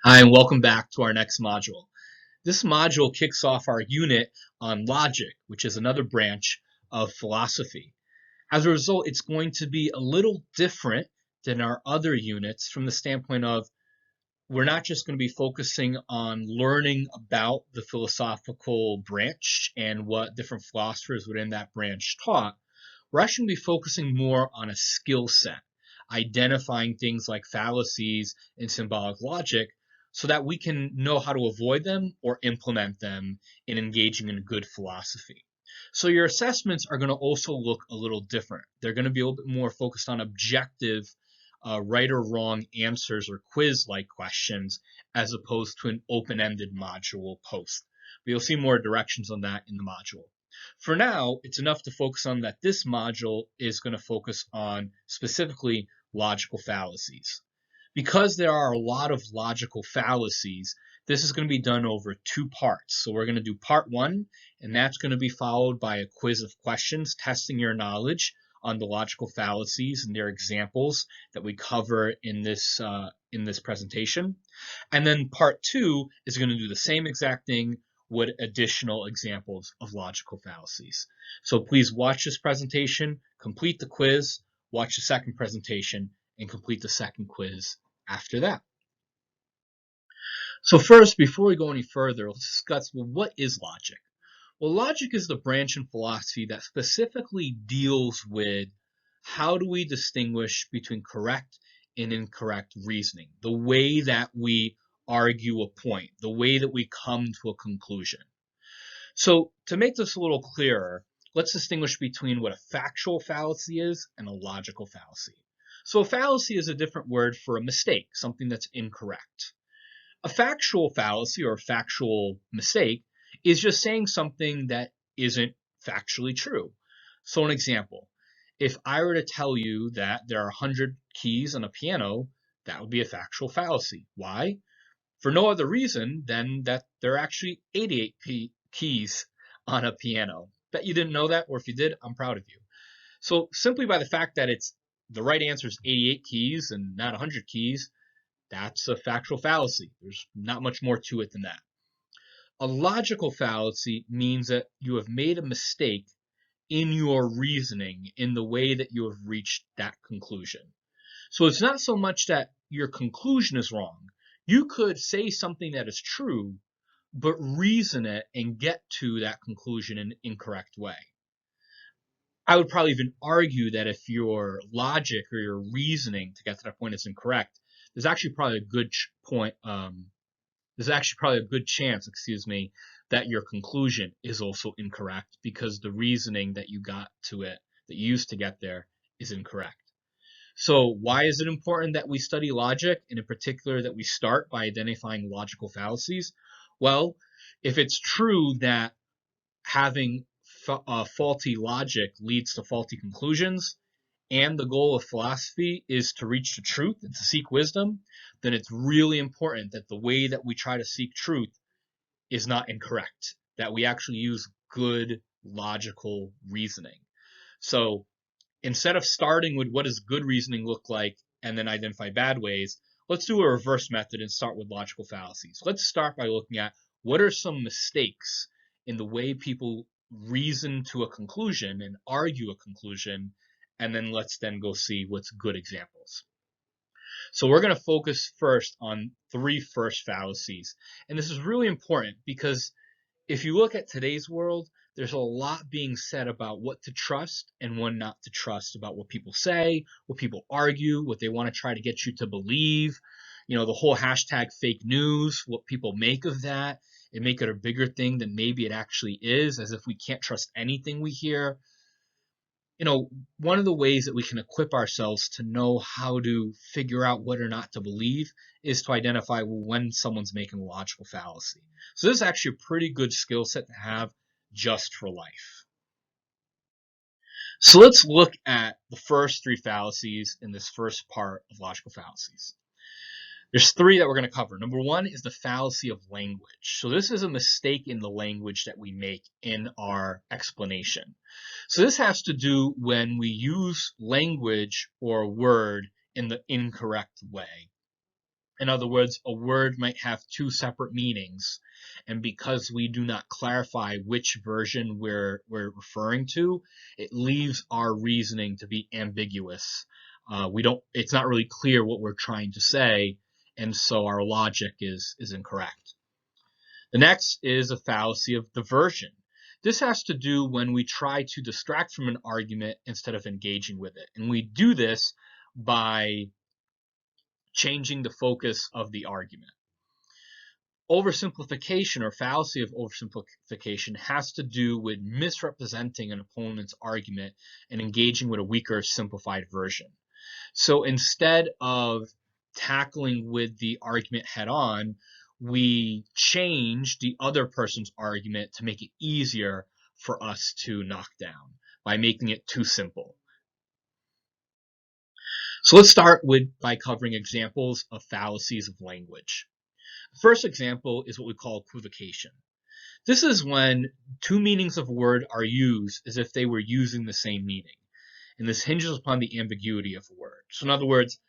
Hi, and welcome back to our next module. This module kicks off our unit on logic, which is another branch of philosophy. As a result, it's going to be a little different than our other units from the standpoint of we're not just going to be focusing on learning about the philosophical branch and what different philosophers within that branch taught. We're actually going to be focusing more on a skill set, identifying things like fallacies and symbolic logic so that we can know how to avoid them or implement them in engaging in good philosophy. So your assessments are going to also look a little different. They're going to be a little bit more focused on objective right or wrong answers or quiz-like questions as opposed to an open-ended module post. But you'll see more directions on that in the module. For now, it's enough to focus on that this module is going to focus on specifically logical fallacies. Because there are a lot of logical fallacies, this is going to be done over two parts. So we're going to do part one, and that's going to be followed by a quiz of questions testing your knowledge on the logical fallacies and their examples that we cover in this presentation. And then part two is going to do the same exact thing with additional examples of logical fallacies. So please watch this presentation, complete the quiz, watch the second presentation, and complete the second quiz after that. So first, before we go any further, let's discuss, well, what is logic? Well, logic is the branch in philosophy that specifically deals with how do we distinguish between correct and incorrect reasoning, the way that we argue a point, the way that we come to a conclusion. So to make this a little clearer, let's distinguish between what a factual fallacy is and a logical fallacy. So a fallacy is a different word for a mistake, something that's incorrect. A factual fallacy or a factual mistake is just saying something that isn't factually true. So an example, if I were to tell you that there are 100 keys on a piano, that would be a factual fallacy. Why? For no other reason than that there are actually 88 keys on a piano. Bet you didn't know that, or if you did, I'm proud of you. So simply by the fact that it's the right answer is 88 keys and not 100 keys, that's a factual fallacy. There's not much more to it than that. A logical fallacy means that you have made a mistake in your reasoning, in the way that you have reached that conclusion. So it's not so much that your conclusion is wrong. You could say something that is true, but reason it and get to that conclusion in an incorrect way. I would probably even argue that if your logic or your reasoning to get to that point is incorrect, there's actually probably a good point. There's actually probably a good chance, that your conclusion is also incorrect because the reasoning that you got to it, that you used to get there, is incorrect. So why is it important that we study logic, and in particular that we start by identifying logical fallacies? Well, if it's true that having faulty logic leads to faulty conclusions, and the goal of philosophy is to reach the truth and to seek wisdom, then it's really important that the way that we try to seek truth is not incorrect, that we actually use good logical reasoning. So instead of starting with what does good reasoning look like and then identify bad ways, let's do a reverse method and start with logical fallacies. Let's start by looking at what are some mistakes in the way people reason to a conclusion and argue a conclusion, and then let's then go see what's good examples. So we're going to focus first on three first fallacies. And this is really important because if you look at today's world, there's a lot being said about what to trust and what not to trust, about what people say, what people argue, what they want to try to get you to believe. You know, the whole hashtag fake news, what people make of that, and make it a bigger thing than maybe it actually is, as if we can't trust anything we hear. You know, one of the ways that we can equip ourselves to know how to figure out what or not to believe is to identify when someone's making a logical fallacy. So this is actually a pretty good skill set to have just for life. So let's look at the first three fallacies in this first part of logical fallacies. There's three that we're going to cover. Number one is the fallacy of language. So this is a mistake in the language that we make in our explanation. So this has to do when we use language or a word in the incorrect way. In other words, a word might have two separate meanings, and because we do not clarify which version we're referring to, it leaves our reasoning to be ambiguous. It's not really clear what we're trying to say, and so our logic is incorrect. The next is a fallacy of diversion. This has to do when we try to distract from an argument instead of engaging with it. And we do this by changing the focus of the argument. Oversimplification or fallacy of oversimplification has to do with misrepresenting an opponent's argument and engaging with a weaker, simplified version. So instead of tackling with the argument head on, we change the other person's argument to make it easier for us to knock down by making it too simple. So let's start by covering examples of fallacies of language. The first example is what we call equivocation. This is when two meanings of a word are used as if they were using the same meaning. And this hinges upon the ambiguity of a word. So in other words,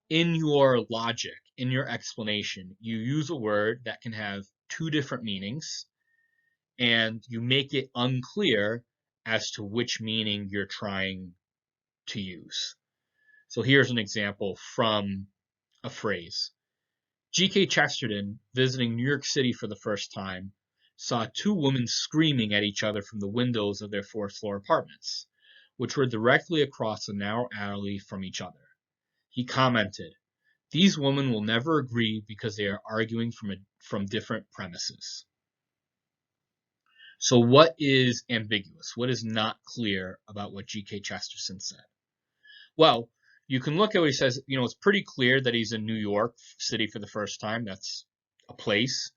in your logic, in your explanation, you use a word that can have two different meanings, and you make it unclear as to which meaning you're trying to use. So here's an example from a phrase. G.K. Chesterton, visiting New York City for the first time, saw two women screaming at each other from the windows of their fourth-floor apartments, which were directly across a narrow alley from each other. He commented, "These women will never agree because they are arguing from different premises." So what is ambiguous? What is not clear about what G.K. Chesterton said? Well, you can look at what he says. It's pretty clear that he's in New York City for the first time. That's a place.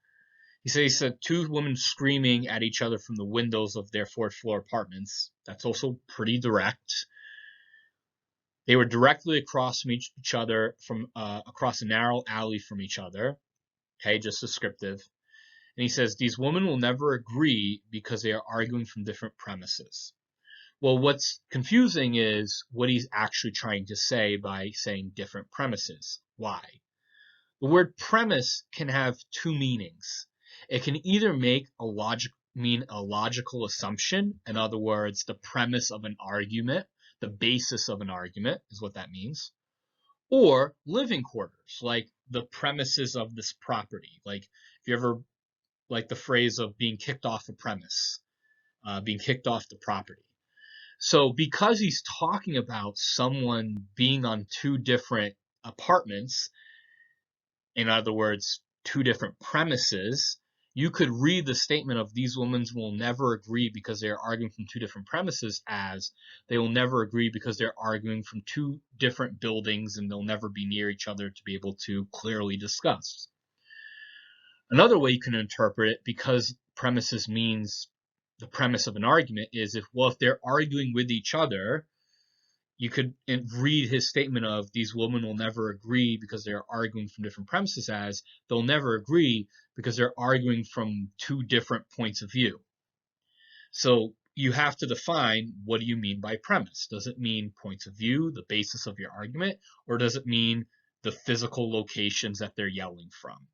He said two women screaming at each other from the windows of their fourth-floor apartments. That's also pretty direct. They were directly across from each other, from across a narrow alley from each other. Okay, just descriptive. And he says, these women will never agree because they are arguing from different premises. Well, what's confusing is what he's actually trying to say by saying different premises. Why? The word premise can have two meanings. It can either mean a logical assumption. In other words, the premise of an argument, the basis of an argument is what that means. Or living quarters, like the premises of this property. Like if you ever like the phrase of being kicked off a premise, being kicked off the property. So because he's talking about someone being on two different apartments, in other words, two different premises, you could read the statement of these women will never agree because they're arguing from two different premises as they will never agree because they're arguing from two different buildings and they'll never be near each other to be able to clearly discuss. Another way you can interpret it, because premises means the premise of an argument, is if they're arguing with each other, you could read his statement of these women will never agree because they're arguing from different premises as they'll never agree because they're arguing from two different points of view. So you have to define, what do you mean by premise? Does it mean points of view, the basis of your argument, or does it mean the physical locations that they're yelling from?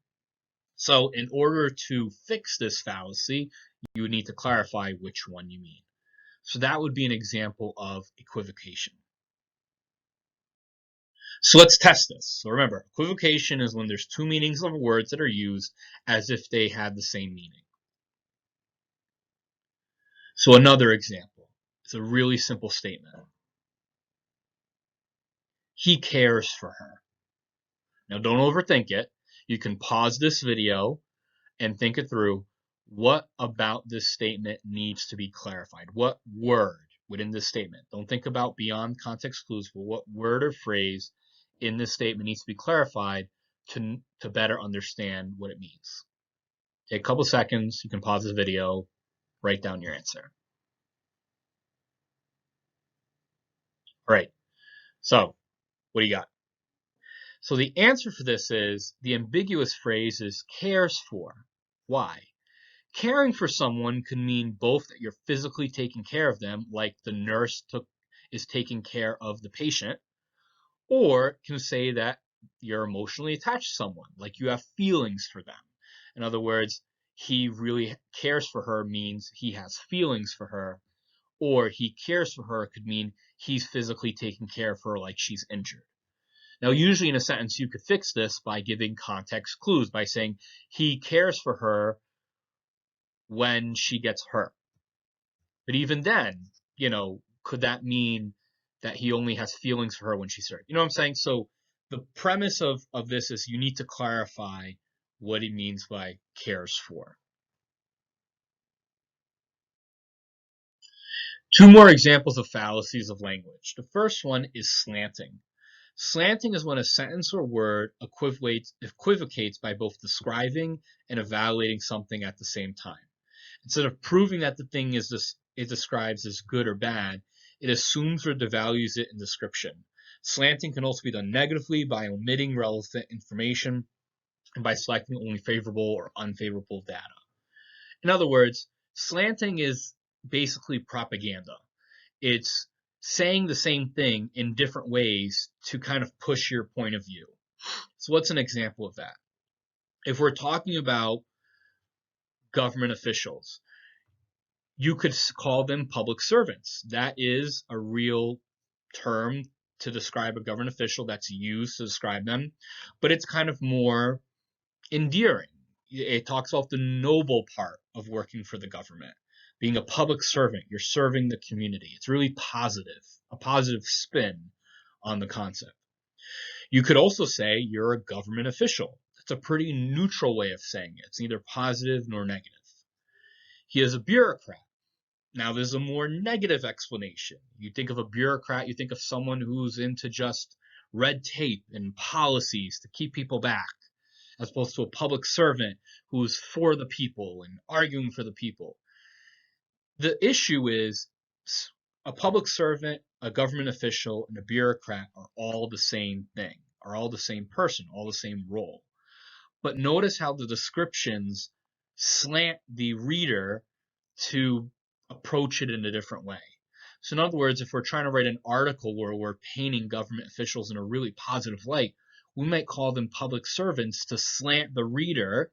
So in order to fix this fallacy, you would need to clarify which one you mean. So that would be an example of equivocation. So let's test this. So remember, equivocation is when there's two meanings of words that are used as if they had the same meaning. So another example. It's a really simple statement. He cares for her. Now don't overthink it. You can pause this video and think it through. What about this statement needs to be clarified? What word within this statement? Don't think about beyond context clues, but what word or phrase in this statement needs to be clarified to better understand what it means. Take a couple seconds. You can pause this video, write down your answer. All right. So what do you got? So the answer for this is the ambiguous phrase is cares for. Why? Caring for someone can mean both that you're physically taking care of them, like the nurse is taking care of the patient, or can say that you're emotionally attached to someone, like you have feelings for them. In other words, he really cares for her means he has feelings for her, or he cares for her could mean he's physically taking care of her like she's injured. Now, usually in a sentence, you could fix this by giving context clues by saying he cares for her when she gets hurt. But even then, could that mean that he only has feelings for her when she's hurt? You know what I'm saying? So the premise of this is you need to clarify what he means by cares for. Two more examples of fallacies of language. The first one is slanting. Slanting is when a sentence or word equivocates by both describing and evaluating something at the same time. Instead of proving that the thing it describes as good or bad, it assumes or devalues it in description. Slanting can also be done negatively by omitting relevant information and by selecting only favorable or unfavorable data. In other words, slanting is basically propaganda. It's saying the same thing in different ways to kind of push your point of view. So what's an example of that? If we're talking about government officials, you could call them public servants. That is a real term to describe a government official that's used to describe them, but it's kind of more endearing. It talks about the noble part of working for the government. Being a public servant, you're serving the community. It's really positive, a positive spin on the concept. You could also say you're a government official. That's a pretty neutral way of saying it. It's neither positive nor negative. He is a bureaucrat. Now, there's a more negative explanation. You think of a bureaucrat, you think of someone who's into just red tape and policies to keep people back, as opposed to a public servant who's for the people and arguing for the people. The issue is a public servant, a government official, and a bureaucrat are all the same thing, are all the same person, all the same role. But notice how the descriptions slant the reader to approach it in a different way. So in other words, if we're trying to write an article where we're painting government officials in a really positive light, we might call them public servants to slant the reader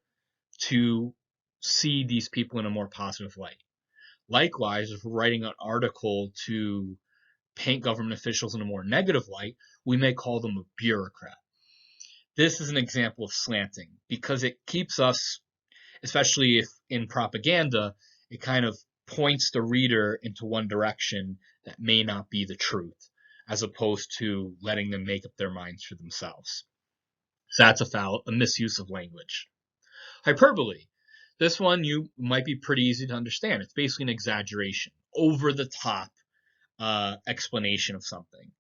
to see these people in a more positive light. Likewise, if we're writing an article to paint government officials in a more negative light, we may call them a bureaucrat. This is an example of slanting because it keeps us, especially if in propaganda, it kind of points the reader into one direction that may not be the truth, as opposed to letting them make up their minds for themselves. So that's a misuse of language. Hyperbole. This one you might be pretty easy to understand. It's basically an exaggeration, over the top explanation of something.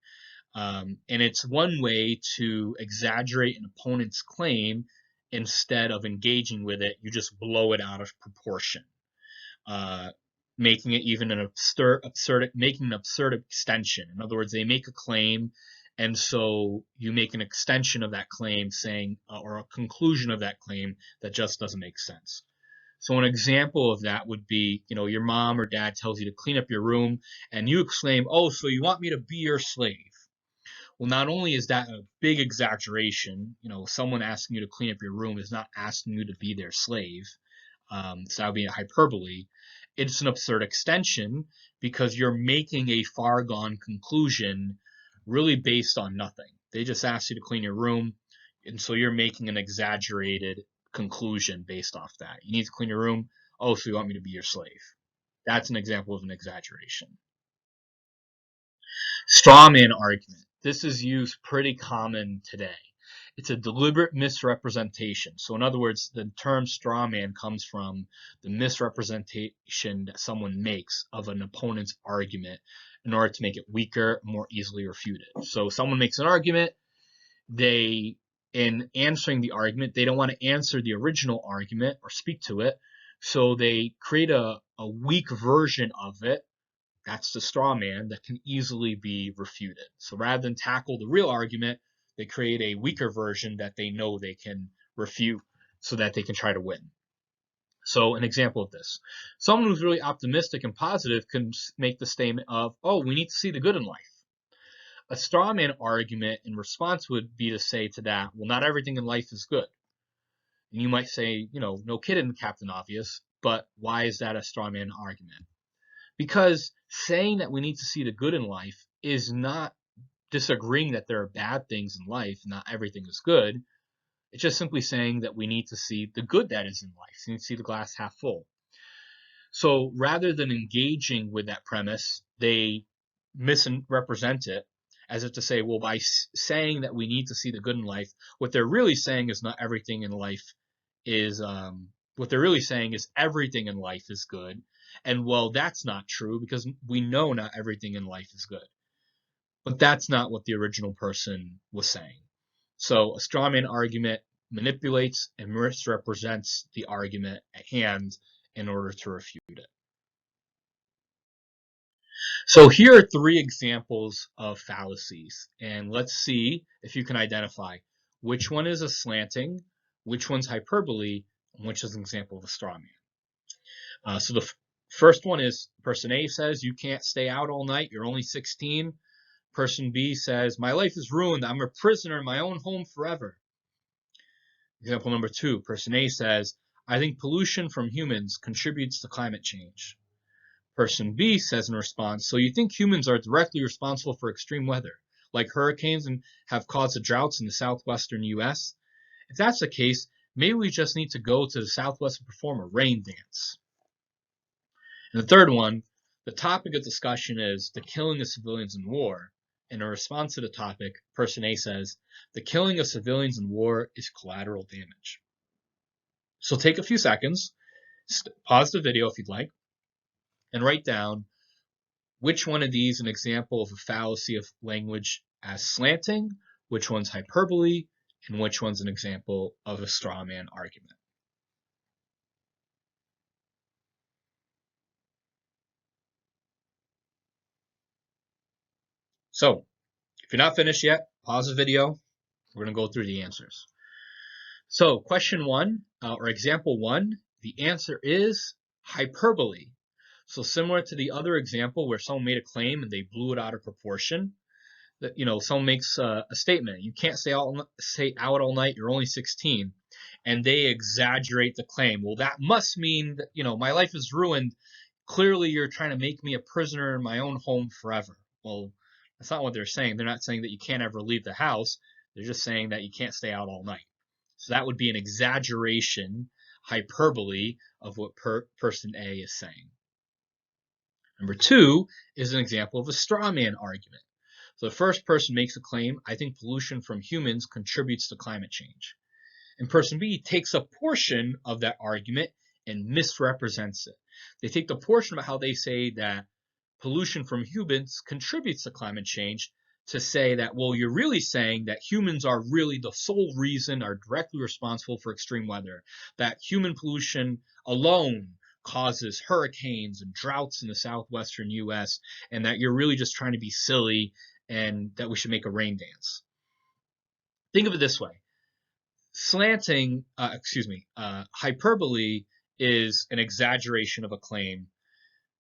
And it's one way to exaggerate an opponent's claim. Instead of engaging with it, you just blow it out of proportion, making it even an absurd extension. In other words, they make a claim, and so you make an extension of that claim, saying or a conclusion of that claim that just doesn't make sense. So an example of that would be, your mom or dad tells you to clean up your room, and you exclaim, "Oh, so you want me to be your slave?" Well, not only is that a big exaggeration, someone asking you to clean up your room is not asking you to be their slave. So that would be a hyperbole. It's an absurd extension because you're making a far gone conclusion really based on nothing. They just asked you to clean your room, and so you're making an exaggerated conclusion based off that. You need to clean your room. Oh, so you want me to be your slave? That's an example of an exaggeration. Straw man argument. This is used pretty common today. It's a deliberate misrepresentation. So in other words, the term straw man comes from the misrepresentation that someone makes of an opponent's argument in order to make it weaker, more easily refuted. So someone makes an argument, in answering the argument, they don't want to answer the original argument or speak to it, so they create a weak version of it. That's the straw man that can easily be refuted. So rather than tackle the real argument, they create a weaker version that they know they can refute so that they can try to win. So an example of this. Someone who's really optimistic and positive can make the statement of, "Oh, we need to see the good in life." A straw man argument in response would be to say to that, well, not everything in life is good. And you might say, no kidding, Captain Obvious, but why is that a straw man argument? Because saying that we need to see the good in life is not disagreeing that there are bad things in life, not everything is good. It's just simply saying that we need to see the good that is in life. We need to see the glass half full. So rather than engaging with that premise, they misrepresent it as if to say, well, by saying that we need to see the good in life, what they're really saying is not everything in life is, what they're really saying is everything in life is good. And well, that's not true because we know not everything in life is good. But that's not what the original person was saying. So a straw man argument manipulates and misrepresents the argument at hand in order to refute it. So here are 3 examples of fallacies, and let's see if you can identify which one is a slanting, which one's hyperbole, and which is an example of a straw man. So the first one is person A says, you can't stay out all night, you're only 16. Person B says, my life is ruined, I'm a prisoner in my own home forever. Example number 2, person A says, I think pollution from humans contributes to climate change. Person B says in response, so you think humans are directly responsible for extreme weather, like hurricanes, and have caused the droughts in the southwestern US? If that's the case, maybe we just need to go to the Southwest and perform a rain dance. And the third one, the topic of discussion is the killing of civilians in war. In a response to the topic, person A says, the killing of civilians in war is collateral damage. So take a few seconds, pause the video if you'd like, and write down which one of these is an example of a fallacy of language as slanting, which one's hyperbole, and which one's an example of a straw man argument. So, if you're not finished yet, pause the video. We're going to go through the answers. So, question 1, or example 1, the answer is hyperbole. So, similar to the other example where someone made a claim and they blew it out of proportion, that someone makes a statement, you can't stay out all night, you're only 16, and they exaggerate the claim. Well, that must mean that my life is ruined. Clearly, you're trying to make me a prisoner in my own home forever. Well, that's not what they're saying. They're not saying that you can't ever leave the house. They're just saying that you can't stay out all night. So that would be an exaggeration, hyperbole of what person A is saying. Number 2 is an example of a straw man argument. So the first person makes a claim, I think pollution from humans contributes to climate change. And person B takes a portion of that argument and misrepresents it. They take the portion of how they say that pollution from humans contributes to climate change to say that, well, you're really saying that humans are really the sole reason, are directly responsible for extreme weather, that human pollution alone causes hurricanes and droughts in the southwestern US, and that you're really just trying to be silly and that we should make a rain dance. Think of it this way. Hyperbole is an exaggeration of a claim.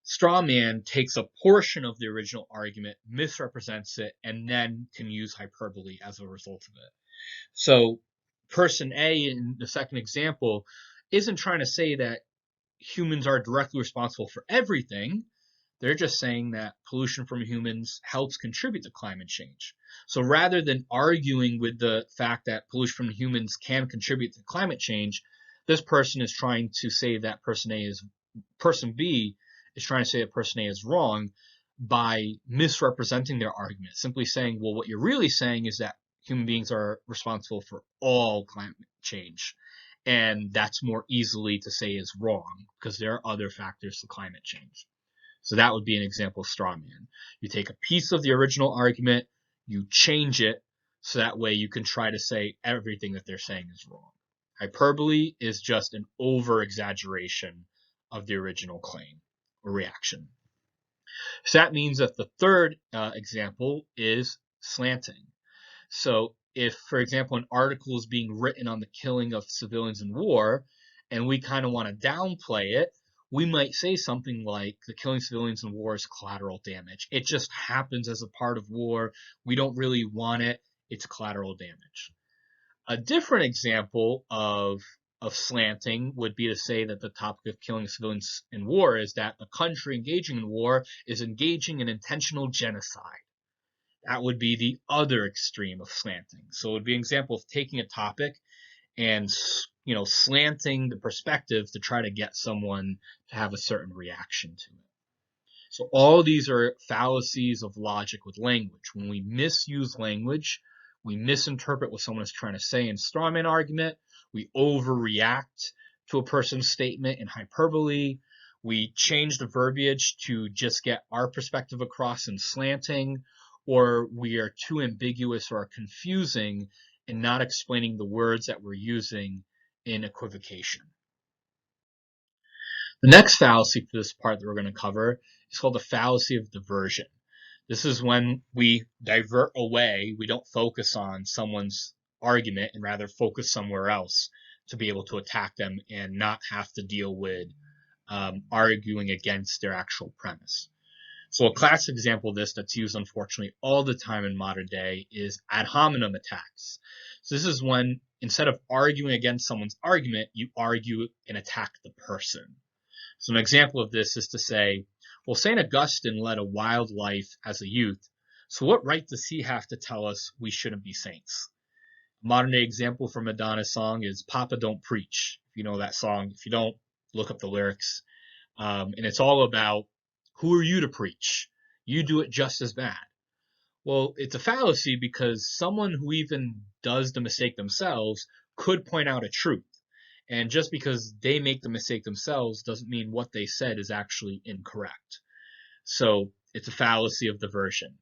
Straw man takes a portion of the original argument, misrepresents it, and then can use hyperbole as a result of it. So person A in the second example isn't trying to say that humans are directly responsible for everything. They're just saying that pollution from humans helps contribute to climate change. So rather than arguing with the fact that pollution from humans can contribute to climate change, this person is trying to say that person B is trying to say that person A is wrong by misrepresenting their argument, simply saying, well, what you're really saying is that human beings are responsible for all climate change. And that's more easily to say is wrong because there are other factors to climate change. So that would be an example of straw man. You take a piece of the original argument, you change it, so that way you can try to say everything that they're saying is wrong. Hyperbole is just an over-exaggeration of the original claim or reaction. So that means that the third example is slanting. So if, for example, an article is being written on the killing of civilians in war, and we kind of want to downplay it, we might say something like the killing civilians in war is collateral damage. It just happens as a part of war. We don't really want it. It's collateral damage. A different example of slanting would be to say that the topic of killing civilians in war is that a country engaging in war is engaging in intentional genocide. That would be the other extreme of slanting. So it would be an example of taking a topic and slanting the perspective to try to get someone to have a certain reaction to it. So all these are fallacies of logic with language. When we misuse language, we misinterpret what someone is trying to say in strawman argument, we overreact to a person's statement in hyperbole, we change the verbiage to just get our perspective across in slanting, or we are too ambiguous or confusing and not explaining the words that we're using in equivocation. The next fallacy for this part that we're going to cover is called the fallacy of diversion. This is when we divert away, we don't focus on someone's argument and rather focus somewhere else to be able to attack them and not have to deal with arguing against their actual premise. So a classic example of this that's used unfortunately all the time in modern day is ad hominem attacks. So this is when instead of arguing against someone's argument, you argue and attack the person. So an example of this is to say, well, St. Augustine led a wild life as a youth, so what right does he have to tell us we shouldn't be saints? A modern day example from Madonna's song is Papa Don't Preach. If you know that song, if you don't, look up the lyrics. And it's all about, who are you to preach? You do it just as bad. Well, it's a fallacy because someone who even does the mistake themselves could point out a truth. And just because they make the mistake themselves doesn't mean what they said is actually incorrect. So it's a fallacy of diversion.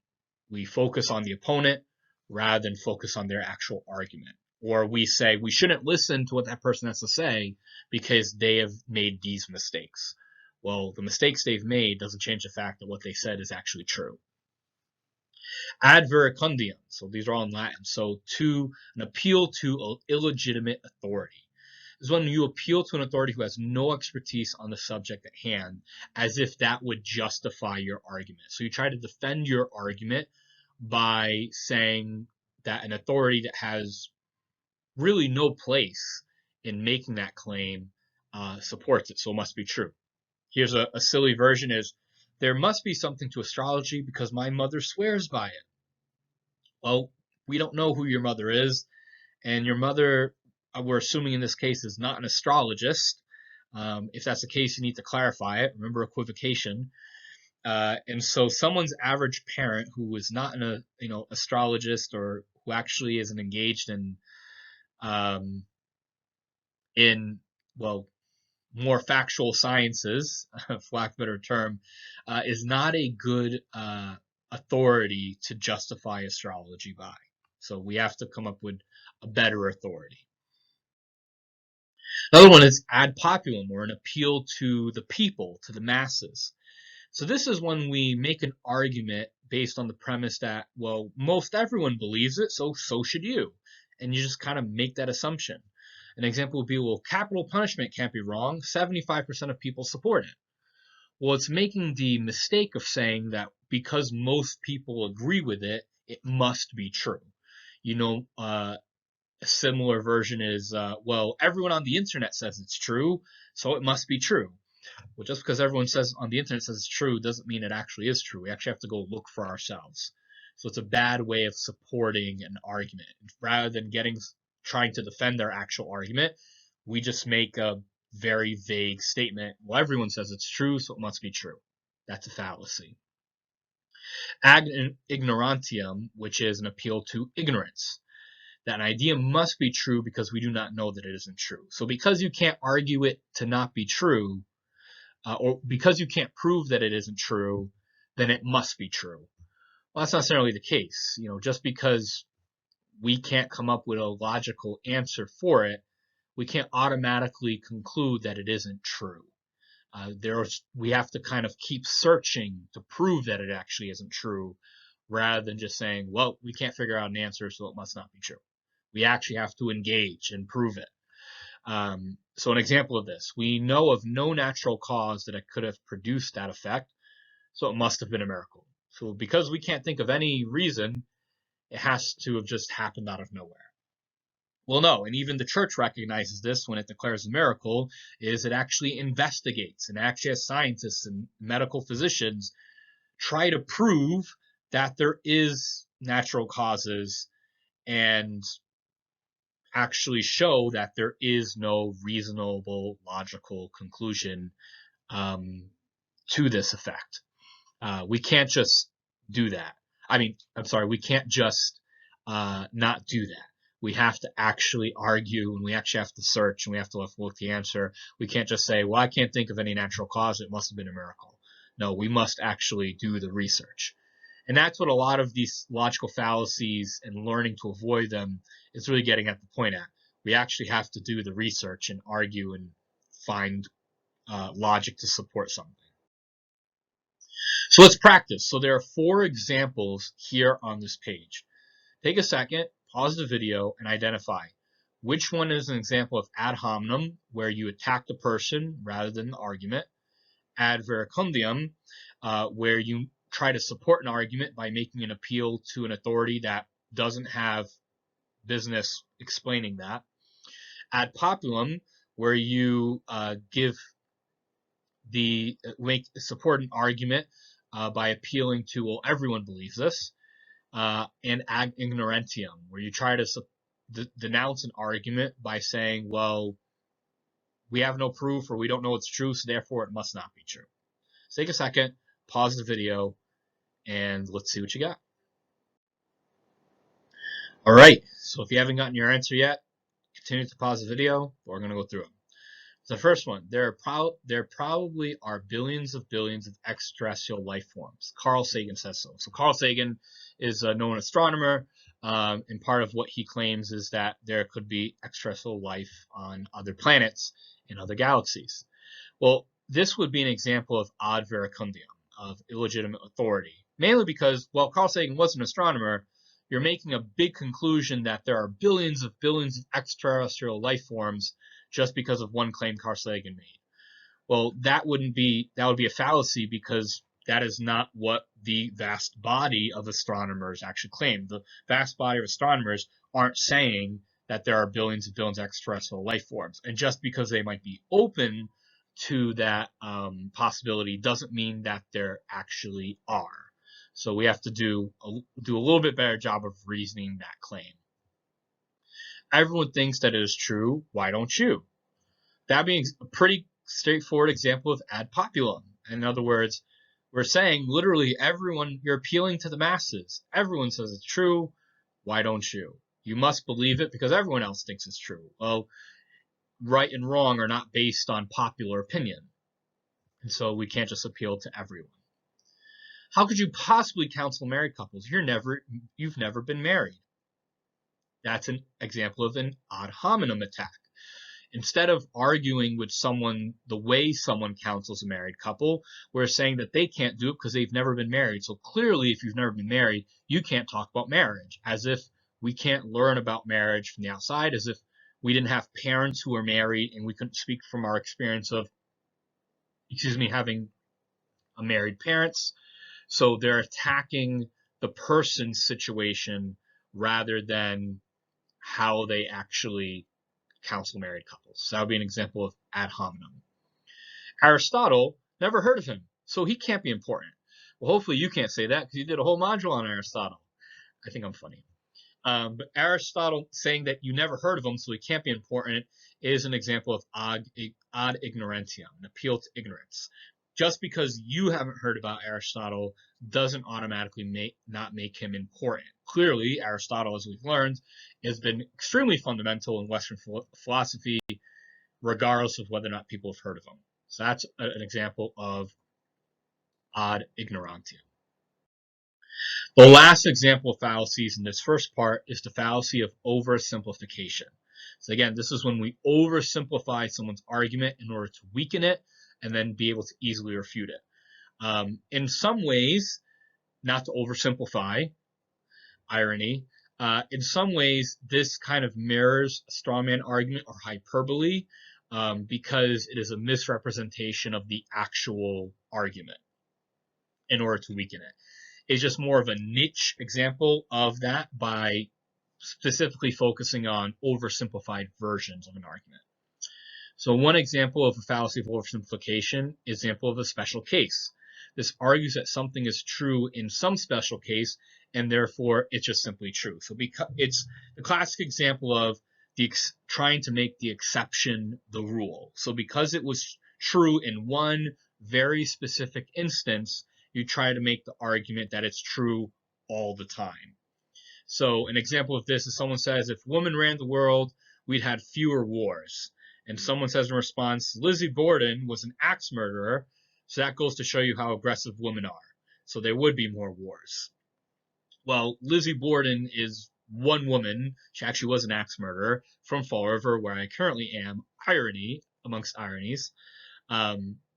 We focus on the opponent rather than focus on their actual argument. Or we say we shouldn't listen to what that person has to say because they have made these mistakes. Well, the mistakes they've made doesn't change the fact that what they said is actually true. Ad verecundiam, so these are all in Latin. So an appeal to illegitimate authority is when you appeal to an authority who has no expertise on the subject at hand, as if that would justify your argument. So you try to defend your argument by saying that an authority that has really no place in making that claim supports it, so it must be true. Here's a silly version is, there must be something to astrology because my mother swears by it. Well, we don't know who your mother is, and your mother, we're assuming in this case, is not an astrologist. If that's the case, you need to clarify it. Remember equivocation. And so someone's average parent who is not an astrologist or who actually isn't engaged in more factual sciences, for lack of a better term, is not a good authority to justify astrology by. So we have to come up with a better authority. Another one is ad populum, or an appeal to the people, to the masses. So this is when we make an argument based on the premise that, well, most everyone believes it, so should you. And you just kind of make that assumption. An example would be, well, capital punishment can't be wrong. 75% of people support it. Well, it's making the mistake of saying that because most people agree with it, it must be true. A similar version is, well, everyone on the internet says it's true, so it must be true. Well, just because everyone says on the internet says it's true doesn't mean it actually is true. We actually have to go look for ourselves. So it's a bad way of supporting an argument. Rather than trying to defend their actual argument, we just make a very vague statement. Well, everyone says it's true, so it must be true. That's a fallacy. Ad ignorantiam, which is an appeal to ignorance. That an idea must be true because we do not know that it isn't true. So because you can't argue it to not be true, or because you can't prove that it isn't true, then it must be true. Well, that's not necessarily the case. Just because we can't come up with a logical answer for it, we can't automatically conclude that it isn't true. We have to kind of keep searching to prove that it actually isn't true, rather than just saying, well, we can't figure out an answer, so it must not be true. We actually have to engage and prove it. So an example of this, we know of no natural cause that it could have produced that effect, so it must have been a miracle. So because we can't think of any reason, it has to have just happened out of nowhere. Well, no, and even the church recognizes this when it declares a miracle, is it actually investigates and actually has scientists and medical physicians try to prove that there is natural causes and actually show that there is no reasonable logical conclusion um, to this effect. We can't just do that. I'm sorry, we can't just not do that. We have to actually argue, and we actually have to search, and we have to look the answer. We can't just say, well, I can't think of any natural cause. It must have been a miracle. No, we must actually do the research. And that's what a lot of these logical fallacies and learning to avoid them is really getting at the point at. We actually have to do the research and argue and find logic to support something. So let's practice. So there are 4 examples here on this page. Take a second, pause the video, and identify which one is an example of ad hominem, where you attack the person rather than the argument, ad verecundiam, where you try to support an argument by making an appeal to an authority that doesn't have business explaining that, ad populum, where you support an argument by appealing to, well, everyone believes this, and ad ignorantium, where you try to denounce an argument by saying, well, we have no proof or we don't know it's true, so therefore it must not be true. So take a second, pause the video, and let's see what you got. All right, so if you haven't gotten your answer yet, continue to pause the video. We're going to go through them. So the first one, there probably are billions of extraterrestrial life forms. Carl Sagan says so. So Carl Sagan is a known astronomer, and part of what he claims is that there could be extraterrestrial life on other planets in other galaxies. Well, this would be an example of ad verecundiam, of illegitimate authority, mainly because, well, Carl Sagan was an astronomer. You're making a big conclusion that there are billions of extraterrestrial life forms just because of one claim Carl Sagan made. Well, that would be a fallacy, because that is not what the vast body of astronomers actually claim. The vast body of astronomers aren't saying that there are billions of extraterrestrial life forms. And just because they might be open to that possibility doesn't mean that there actually are. So we have to do a little bit better job of reasoning that claim. Everyone thinks that it is true. Why don't you? That being a pretty straightforward example of ad populum. In other words, we're saying literally everyone, you're appealing to the masses. Everyone says it's true. Why don't you? You must believe it because everyone else thinks it's true. Well, right and wrong are not based on popular opinion. And so we can't just appeal to everyone. How could you possibly counsel married couples? You've never been married. That's an example of an ad hominem attack. Instead of arguing with someone the way someone counsels a married couple, we're saying that they can't do it because they've never been married. So clearly, if you've never been married, you can't talk about marriage, as if we can't learn about marriage from the outside, as if we didn't have parents who were married and we couldn't speak from our experience of, having a married parents. So they're attacking the person's situation rather than how they actually counsel married couples. So that would be an example of ad hominem. Aristotle, never heard of him, so he can't be important. Well, hopefully you can't say that because you did a whole module on Aristotle. I think I'm funny. But Aristotle saying that you never heard of him, so he can't be important, is an example of ad ignorantiam, an appeal to ignorance. Just because you haven't heard about Aristotle doesn't automatically not make him important. Clearly, Aristotle, as we've learned, has been extremely fundamental in Western philosophy, regardless of whether or not people have heard of him. So that's an example of ad ignorantiam. The last example of fallacies in this first part is the fallacy of oversimplification. So again, this is when we oversimplify someone's argument in order to weaken it and then be able to easily refute it. In some ways, not to oversimplify, irony, In some ways, this kind of mirrors a straw man argument or hyperbole because it is a misrepresentation of the actual argument in order to weaken it. It's just more of a niche example of that by specifically focusing on oversimplified versions of an argument. So one example of a fallacy of oversimplification is an example of a special case. This argues that something is true in some special case, and therefore it's just simply true. So because it's the classic example of trying to make the exception the rule. So because it was true in one very specific instance, you try to make the argument that it's true all the time. So an example of this is someone says, if women ran the world, we'd had fewer wars. And someone says in response, Lizzie Borden was an axe murderer, so that goes to show you how aggressive women are. So there would be more wars. Well, Lizzie Borden is one woman. She actually was an axe murderer from Fall River, where I currently am. Irony amongst ironies.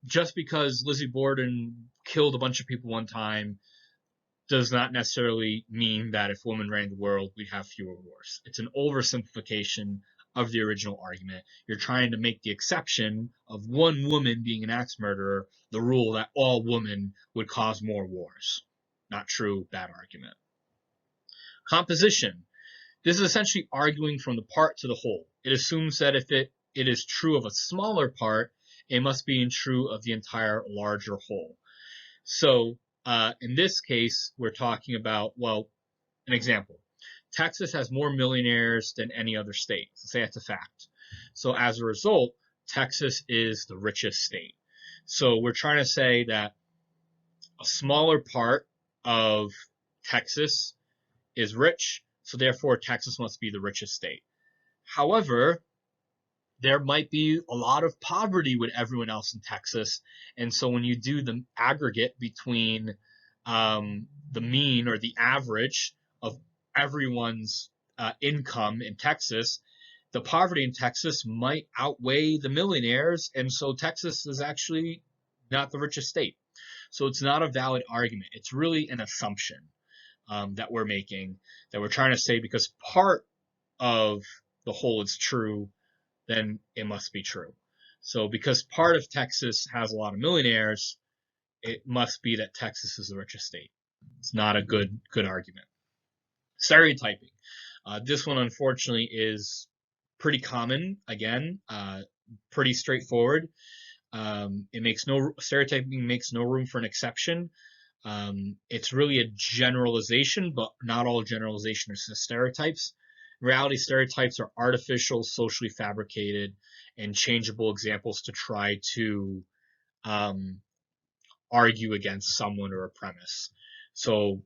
Just because Lizzie Borden killed a bunch of people one time does not necessarily mean that if women ran the world, we'd have fewer wars. It's an oversimplification of the original argument. You're trying to make the exception of one woman being an axe murderer the rule that all women would cause more wars. Not true, bad argument. Composition. This is essentially arguing from the part to the whole. It assumes that if it is true of a smaller part, it must be true of the entire larger whole. So in this case, we're talking about, well, an example. Texas has more millionaires than any other state. Let's say that's a fact. So as a result, Texas is the richest state. So we're trying to say that a smaller part of Texas is rich, so therefore Texas must be the richest state. However, there might be a lot of poverty with everyone else in Texas. And so when you do the aggregate between the mean or the average of everyone's income in Texas, the poverty in Texas might outweigh the millionaires. And so Texas is actually not the richest state. So it's not a valid argument. It's really an assumption that we're making, that we're trying to say because part of the whole is true, then it must be true. So because part of Texas has a lot of millionaires, it must be that Texas is the richest state. It's not a good argument. Stereotyping. This one, unfortunately, is pretty common. Again, pretty straightforward. Stereotyping makes no room for an exception. It's really a generalization, but not all generalizations are stereotypes. In reality, stereotypes are artificial, socially fabricated, and changeable examples to try to argue against someone or a premise. So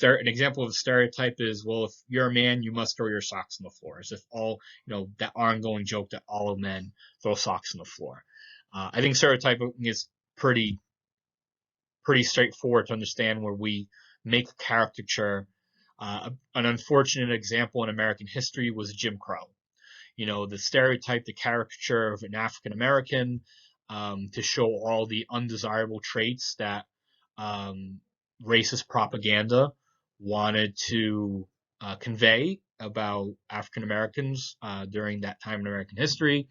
an example of a stereotype is, well, if you're a man, you must throw your socks on the floor. As if that ongoing joke that all men throw socks on the floor. I think stereotyping is pretty straightforward to understand, where we make a caricature. An unfortunate example in American history was Jim Crow. The stereotype, the caricature of an African American to show all the undesirable traits that racist propaganda wanted to convey about African Americans during that time in American history.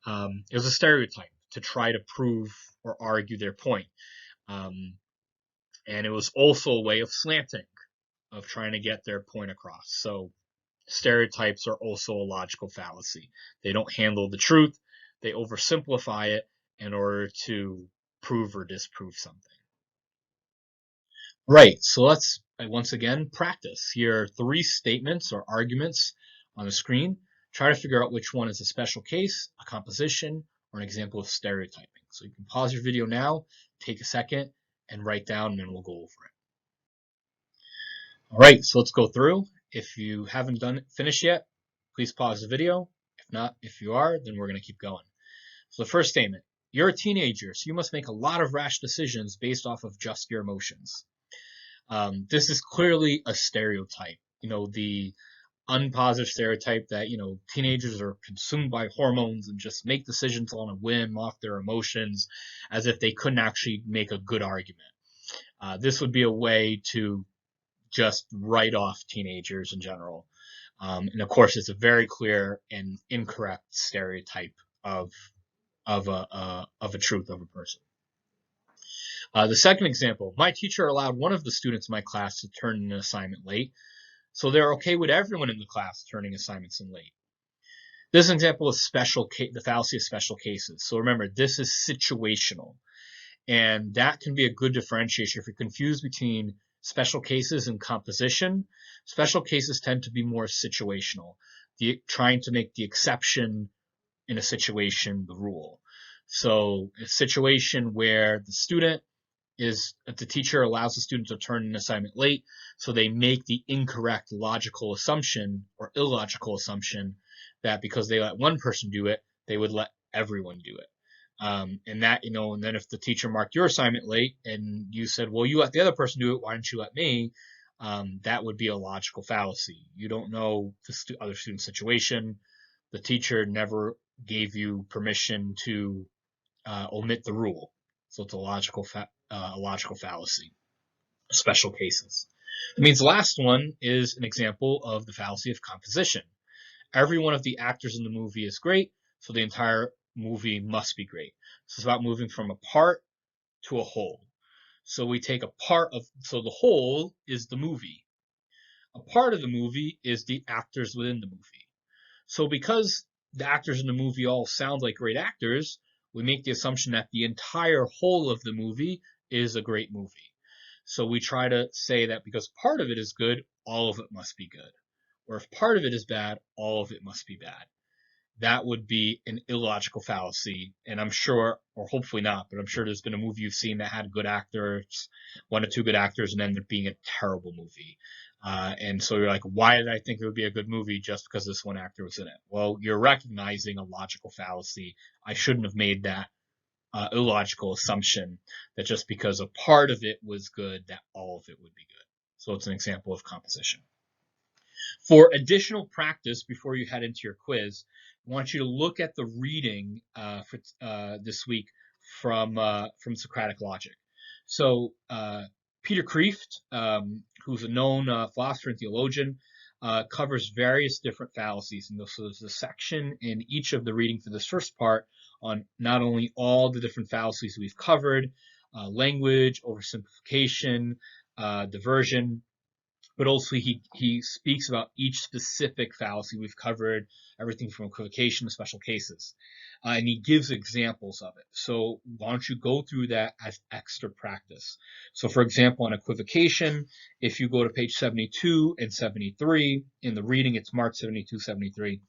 It was a stereotype to try to prove or argue their point. And it was also a way of slanting, of trying to get their point across. So stereotypes are also a logical fallacy. They don't handle the truth. They oversimplify it in order to prove or disprove something. Right, so let's once again practice. Here are 3 statements or arguments on the screen. Try to figure out which one is a special case, a composition, or an example of stereotyping. So you can pause your video now, take a second, and write down, and then we'll go over it. All right, so let's go through. If you haven't finished yet, please pause the video. If not, if you are, then we're going to keep going. So the first statement, you're a teenager, so you must make a lot of rash decisions based off of just your emotions. This is clearly a stereotype. The unpositive stereotype that, teenagers are consumed by hormones and just make decisions on a whim off their emotions, as if they couldn't actually make a good argument. This would be a way to just write off teenagers in general. And of course, it's a very clear and incorrect stereotype of a truth of a person. The second example, my teacher allowed one of the students in my class to turn in an assignment late, so they're okay with everyone in the class turning assignments in late. This example is the fallacy of special cases. So remember, this is situational, and that can be a good differentiation. If you're confused between special cases and composition, special cases tend to be more situational, trying to make the exception in a situation the rule. So a situation where the teacher allows the student to turn an assignment late, so they make the incorrect logical assumption or illogical assumption that because they let one person do it, they would let everyone do it. And then if the teacher marked your assignment late and you said, well, you let the other person do it, why didn't you let me? That would be a logical fallacy. You don't know the other student's situation. The teacher never gave you permission to omit the rule. So it's a logical fallacy. Special cases. It means the last one is an example of the fallacy of composition. Every one of the actors in the movie is great, so the entire movie must be great. So it's about moving from a part to a whole. So we take so the whole is the movie. A part of the movie is the actors within the movie. So because the actors in the movie all sound like great actors, we make the assumption that the entire whole of the movie is a great movie. So we try to say that because part of it is good, all of it must be good. Or if part of it is bad, all of it must be bad. That would be an illogical fallacy. And I'm sure, or hopefully not, but I'm sure there's been a movie you've seen that had good actors, one or two good actors, and ended up being a terrible movie. And so you're like, why did I think it would be a good movie just because this one actor was in it? Well, you're recognizing a logical fallacy. I shouldn't have made that illogical assumption that just because a part of it was good, that all of it would be good. So it's an example of composition. For additional practice before you head into your quiz, I want you to look at the reading for this week from Socratic Logic. So Peter Kreeft, who's a known philosopher and theologian, covers various different fallacies. And so there's a section in each of the reading for this first part on not only all the different fallacies we've covered, language, oversimplification, diversion, but also he speaks about each specific fallacy. We've covered everything from equivocation to special cases. And he gives examples of it. So why don't you go through that as extra practice? So for example, on equivocation, if you go to page 72 and 73, in the reading, it's marked 72, 73.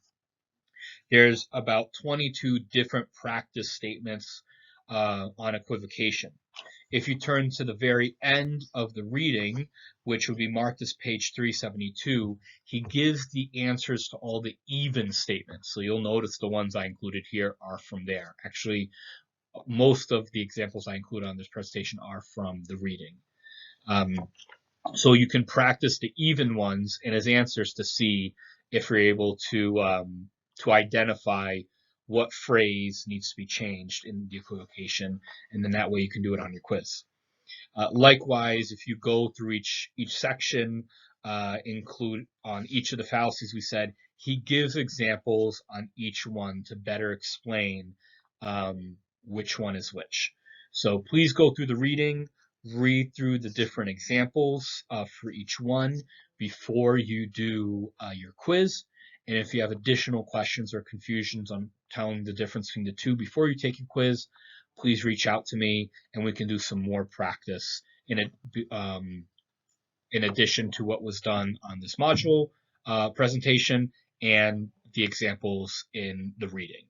There's about 22 different practice statements on equivocation. If you turn to the very end of the reading, which would be marked as page 372, he gives the answers to all the even statements. So you'll notice the ones I included here are from there. Actually, most of the examples I include on this presentation are from the reading. So you can practice the even ones and his answers to see if you're able to identify what phrase needs to be changed in the equivocation, and then that way you can do it on your quiz. Likewise, if you go through each section, include on each of the fallacies we said, he gives examples on each one to better explain which one is which. So please go through the reading, read through the different examples for each one before you do your quiz. And if you have additional questions or confusions on telling the difference between the two before you take your quiz, please reach out to me and we can do some more practice in addition to what was done on this module presentation and the examples in the reading.